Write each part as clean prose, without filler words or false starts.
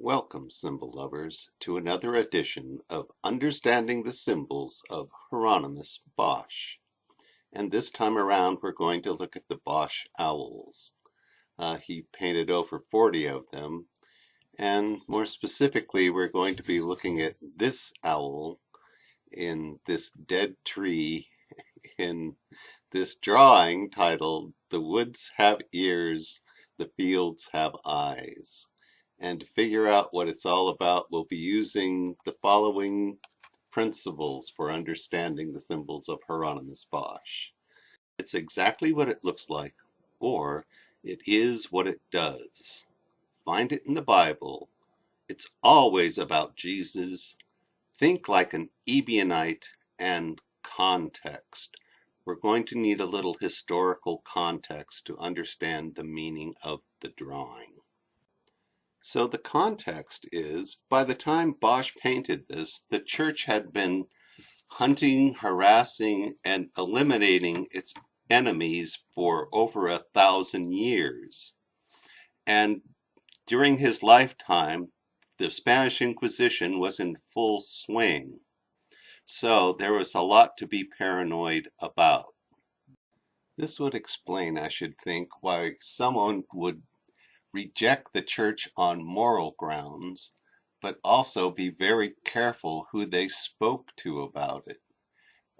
Welcome, symbol lovers, to another edition of Understanding the Symbols of Hieronymus Bosch. And this time around, we're going to look at the Bosch Owls. He painted over 40 of them, and more specifically, we're going to be looking at this owl in this dead tree in this drawing titled "The Woods Have Ears, the Fields Have Eyes." And to figure out what it's all about, we'll be using the following principles for understanding the symbols of Hieronymus Bosch. It's exactly what it looks like, or it is what it does. Find it in the Bible. It's always about Jesus. Think like an Ebionite, and context. We're going to need a little historical context to understand the meaning of the drawing. So the context is, by the time Bosch painted this, the church had been hunting, harassing, and eliminating its enemies for over 1,000 years. And during his lifetime, the Spanish Inquisition was in full swing. So there was a lot to be paranoid about. This would explain, I should think, why someone would reject the church on moral grounds, but also be very careful who they spoke to about it,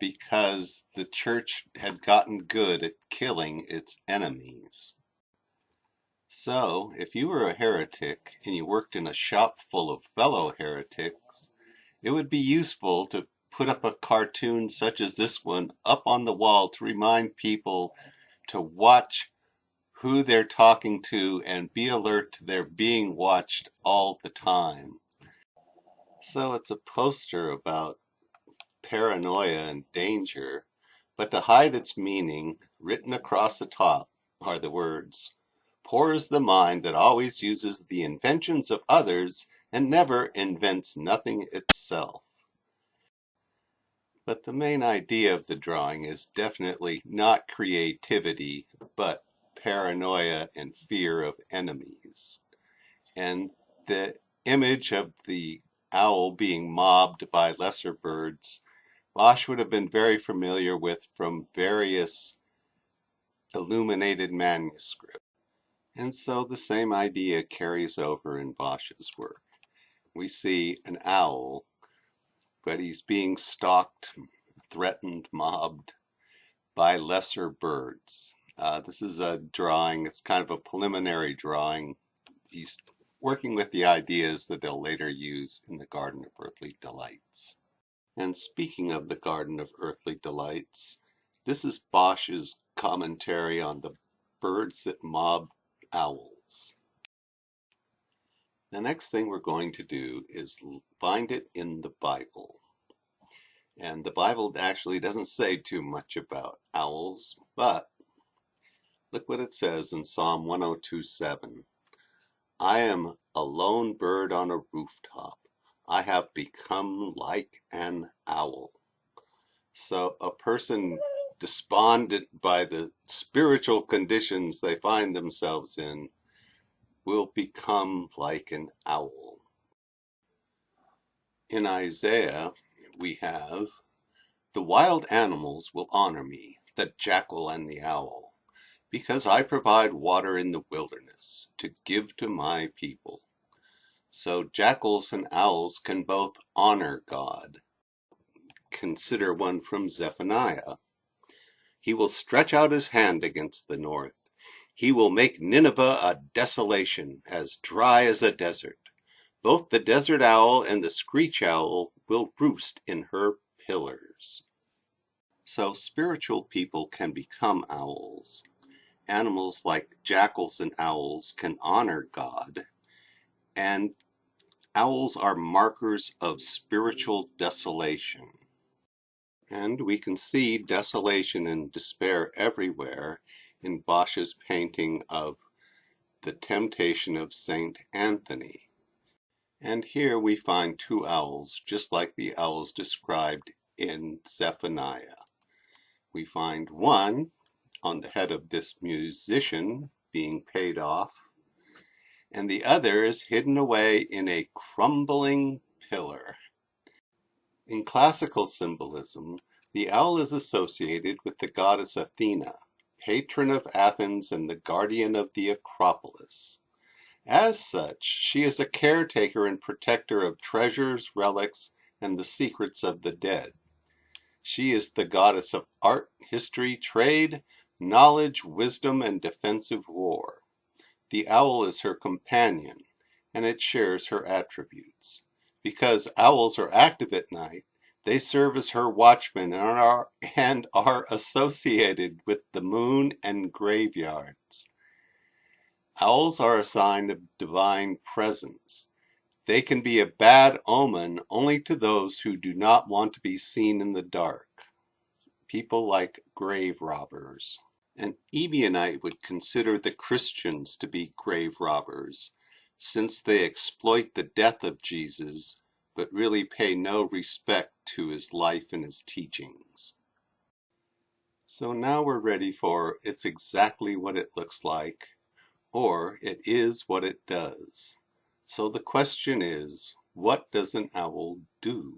because the church had gotten good at killing its enemies. So, if you were a heretic and you worked in a shop full of fellow heretics, it would be useful to put up a cartoon such as this one up on the wall to remind people to watch who they're talking to and be alert to their being watched all the time. So it's a poster about paranoia and danger, but to hide its meaning, written across the top are the words, "Poor is the mind that always uses the inventions of others and never invents nothing itself." But the main idea of the drawing is definitely not creativity, but paranoia and fear of enemies. And the image of the owl being mobbed by lesser birds, Bosch would have been very familiar with from various illuminated manuscripts. And so the same idea carries over in Bosch's work. We see an owl, but he's being stalked, threatened, mobbed by lesser birds. This is a drawing, it's kind of a preliminary drawing. He's working with the ideas that they'll later use in the Garden of Earthly Delights. And speaking of the Garden of Earthly Delights, this is Bosch's commentary on the birds that mob owls. The next thing we're going to do is find it in the Bible. And the Bible actually doesn't say too much about owls, but look what it says in Psalm 102:7. "I am a lone bird on a rooftop. I have become like an owl." So a person despondent by the spiritual conditions they find themselves in will become like an owl. In Isaiah, we have, "The wild animals will honor me, the jackal and the owl, because I provide water in the wilderness to give to my people." So jackals and owls can both honor God. Consider one from Zephaniah. "He will stretch out his hand against the north. He will make Nineveh a desolation, as dry as a desert. Both the desert owl and the screech owl will roost in her pillars." So spiritual people can become owls. Animals like jackals and owls can honor God. And owls are markers of spiritual desolation. And we can see desolation and despair everywhere in Bosch's painting of the Temptation of Saint Anthony. And here we find two owls, just like the owls described in Zephaniah. We find one on the head of this musician being paid off, and the other is hidden away in a crumbling pillar. In classical symbolism, the owl is associated with the goddess Athena, patron of Athens and the guardian of the Acropolis. As such, she is a caretaker and protector of treasures, relics, and the secrets of the dead. She is the goddess of art, history, trade, knowledge, wisdom, and defensive war. The owl is her companion, and it shares her attributes. Because owls are active at night, they serve as her watchmen and are associated with the moon and graveyards. Owls are a sign of divine presence. They can be a bad omen only to those who do not want to be seen in the dark. People like grave robbers. An Ebionite would consider the Christians to be grave robbers, since they exploit the death of Jesus, but really pay no respect to his life and his teachings. So now we're ready for It's Exactly What It Looks Like, or It Is What It Does. So the question is, what does an owl do?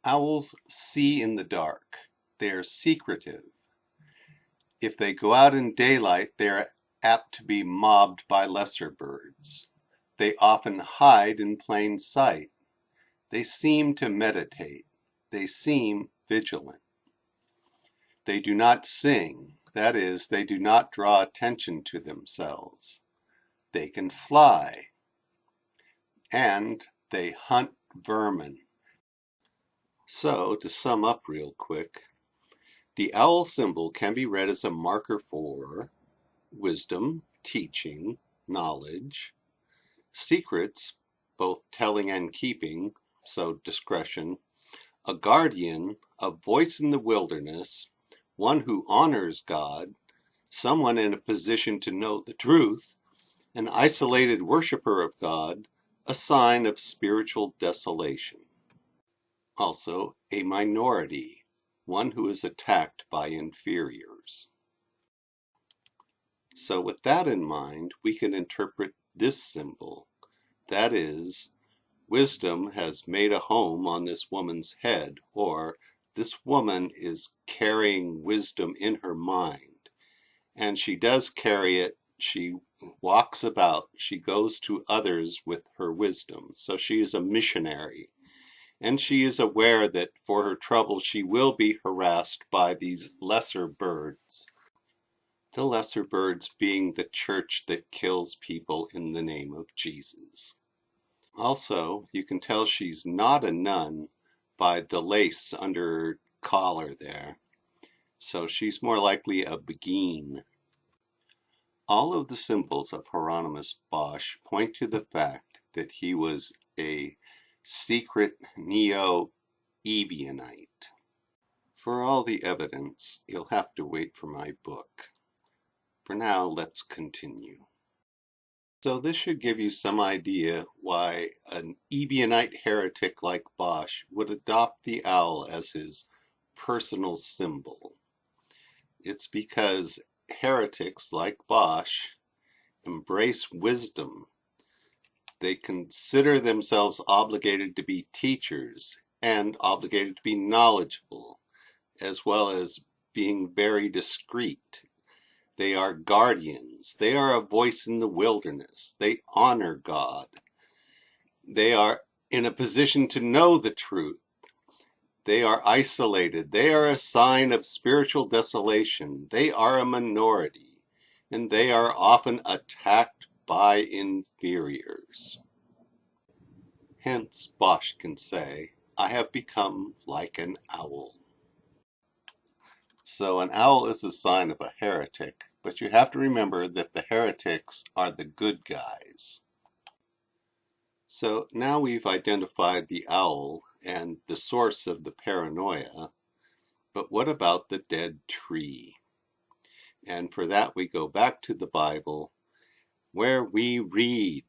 Owls see in the dark. They are secretive. If they go out in daylight, they are apt to be mobbed by lesser birds. They often hide in plain sight. They seem to meditate. They seem vigilant. They do not sing. That is, they do not draw attention to themselves. They can fly. And they hunt vermin. So, to sum up real quick, the owl symbol can be read as a marker for wisdom, teaching, knowledge, secrets, both telling and keeping, so discretion, a guardian, a voice in the wilderness, one who honors God, someone in a position to know the truth, an isolated worshiper of God, a sign of spiritual desolation. Also, a minority, one who is attacked by inferiors. So with that in mind, we can interpret this symbol. That is, wisdom has made a home on this woman's head, or this woman is carrying wisdom in her mind. And she does carry it. She walks about. She goes to others with her wisdom. So she is a missionary. And she is aware that for her trouble she will be harassed by these lesser birds. The lesser birds being the church that kills people in the name of Jesus. Also, you can tell she's not a nun by the lace under her collar there. So she's more likely a Beguine. All of the symbols of Hieronymus Bosch point to the fact that he was a secret neo-Ebionite. For all the evidence, you'll have to wait for my book. For now, let's continue. So this should give you some idea why an Ebionite heretic like Bosch would adopt the owl as his personal symbol. It's because heretics like Bosch embrace wisdom. They consider themselves obligated to be teachers and obligated to be knowledgeable, as well as being very discreet. They are guardians. They are a voice in the wilderness. They honor God. They are in a position to know the truth. They are isolated. They are a sign of spiritual desolation. They are a minority, and they are often attacked by inferiors. Hence, Bosch can say, I have become like an owl. So an owl is a sign of a heretic, but you have to remember that the heretics are the good guys. So now we've identified the owl and the source of the paranoia, but what about the dead tree? And for that we go back to the Bible, where we read,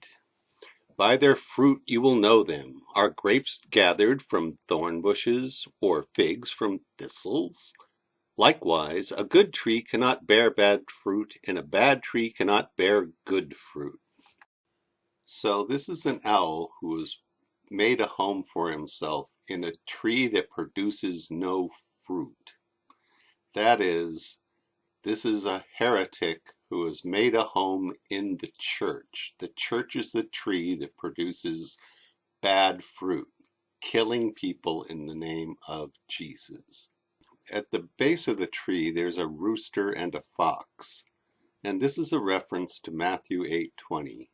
"By their fruit you will know them. Are grapes gathered from thorn bushes, or figs from thistles? Likewise, a good tree cannot bear bad fruit, and a bad tree cannot bear good fruit. So this is an owl who has made a home for himself in a tree that produces no fruit. That is, this is a heretic who has made a home in the church. The church is the tree that produces bad fruit, killing people in the name of Jesus. At the base of the tree, there's a rooster and a fox. And this is a reference to Matthew 8:20.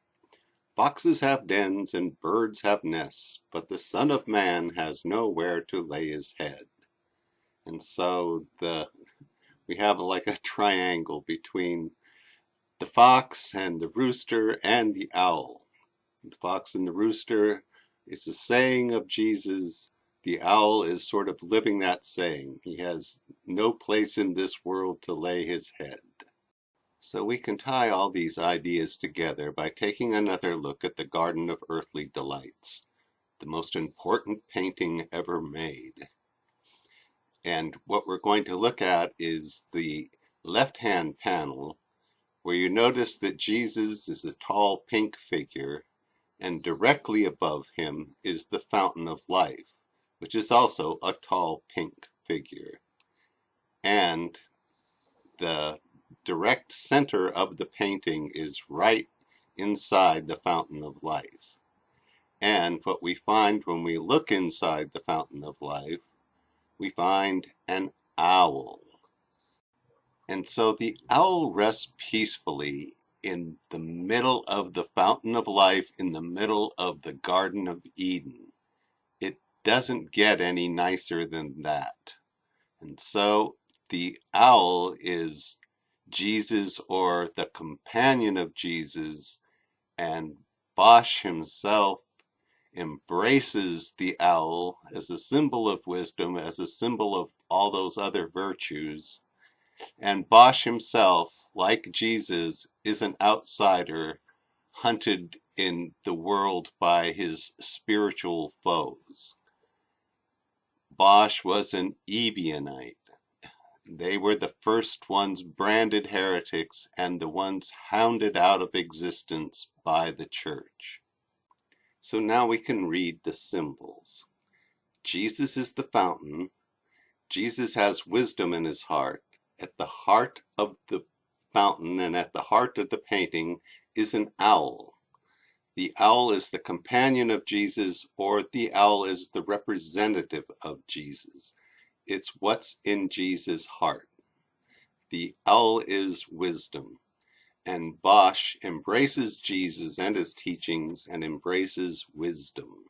Foxes have dens and birds have nests, but the Son of Man has nowhere to lay his head. And so we have like a triangle between the fox and the rooster and the owl. The fox and the rooster is a saying of Jesus. The owl is sort of living that saying. He has no place in this world to lay his head. So we can tie all these ideas together by taking another look at the Garden of Earthly Delights, the most important painting ever made. And what we're going to look at is the left-hand panel, where you notice that Jesus is a tall pink figure, and directly above him is the Fountain of Life, which is also a tall pink figure. And the direct center of the painting is right inside the Fountain of Life. And what we find when we look inside the Fountain of Life, we find an owl. And so the owl rests peacefully in the middle of the Fountain of Life, in the middle of the Garden of Eden. It doesn't get any nicer than that. And so the owl is Jesus, or the companion of Jesus, and Bosch himself embraces the owl as a symbol of wisdom, as a symbol of all those other virtues. And Bosch himself, like Jesus, is an outsider hunted in the world by his spiritual foes. Bosch was an Ebionite. They were the first ones branded heretics and the ones hounded out of existence by the church. So now we can read the symbols. Jesus is the fountain. Jesus has wisdom in his heart. At the heart of the fountain and at the heart of the painting is an owl. The owl is the companion of Jesus, or the owl is the representative of Jesus. It's what's in Jesus' heart. The owl is wisdom, and Bosch embraces Jesus and his teachings and embraces wisdom.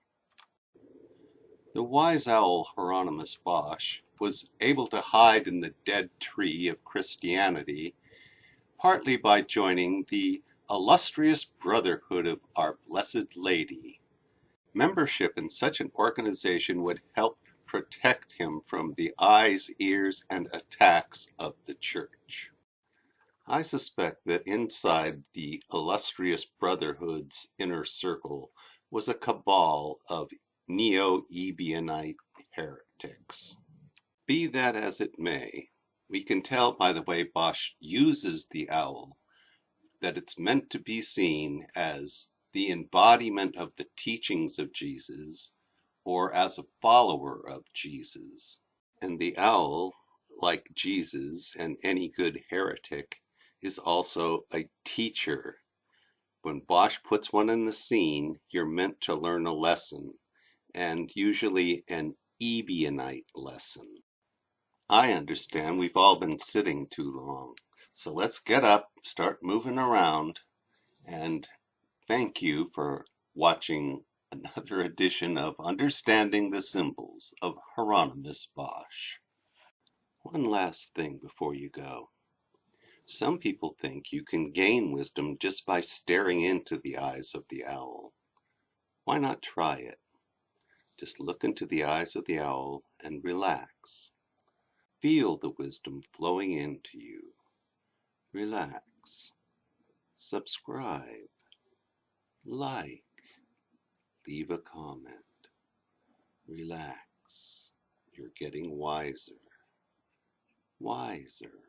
The wise owl Hieronymus Bosch was able to hide in the dead tree of Christianity partly by joining the illustrious Brotherhood of Our Blessed Lady. Membership in such an organization would help protect him from the eyes, ears, and attacks of the church. I suspect that inside the illustrious Brotherhood's inner circle was a cabal of neo-Ebionite heretics. Be that as it may, we can tell by the way Bosch uses the owl that it's meant to be seen as the embodiment of the teachings of Jesus, or as a follower of Jesus. And the owl, like Jesus and any good heretic, is also a teacher. When Bosch puts one in the scene, you're meant to learn a lesson, and usually an Ebionite lesson. I understand we've all been sitting too long, so let's get up, start moving around, and thank you for watching another edition of Understanding the Symbols of Hieronymus Bosch. One last thing before you go. Some people think you can gain wisdom just by staring into the eyes of the owl. Why not try it? Just look into the eyes of the owl and relax. Feel the wisdom flowing into you. Relax. Subscribe. Like. Leave a comment. Relax. You're getting wiser. wiser.